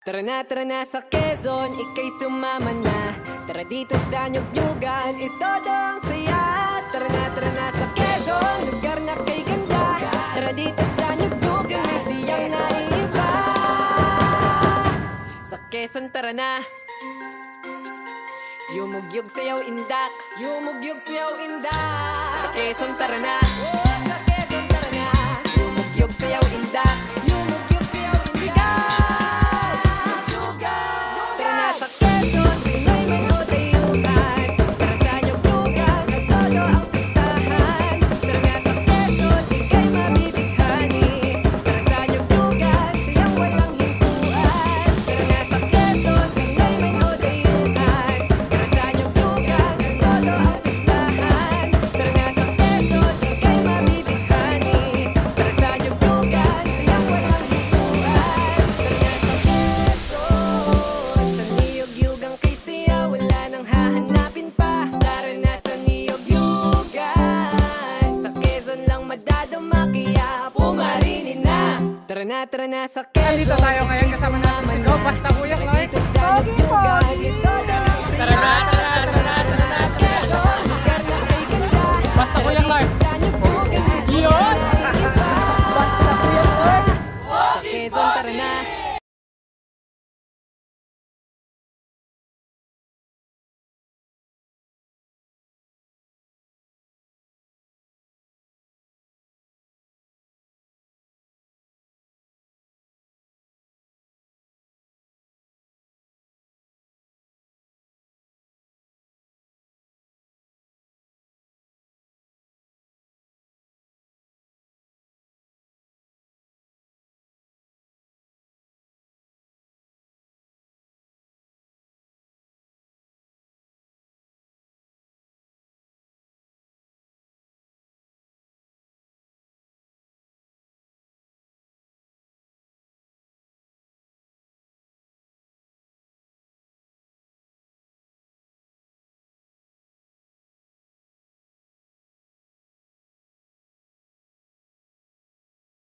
Tara na sa Quezon, ika'y sumama na. Tara dito sa Nyug-Nyugan, itodo ang saya. Tara na sa Quezon, lugar na kay ganda. Tara dito sa Nyug-Nyugan, may siyang naiiba. Sa Quezon tara na. Yumugyug sayaw indak, yumugyug sayaw indak. Sa Quezon tara na. Sa Quezon tara na. Yumugyug sayaw indak, yumugyug sayaw indak. Tara na sa Quezon, Pinoy may utayuan. Tara sa Nyug-Nyugan, nagtodo ang pistahan. Tara na sa Quezon, ika'y mabibighani. Tara sa Nyug-Nyugan, siyang walang hintuan. Tara na sa Quezon, Pinoy may utayuan. Tara sa Nyug-Nyugan, nagtodo ang pistahan. Tara na sa Quezon, ika'y mabibighani. Tara sa Nyug-Nyugan, siyang walang hintuan. Tara na sa Quezon, sa Niyog-Yugang kay siya, wala nang hahanapin pa. Tara na sa Niyog-Yugan, sa Quezon lang madadama kaya pumarinin na. Tara na sa Quezon. Nandito tayo ngayon kasama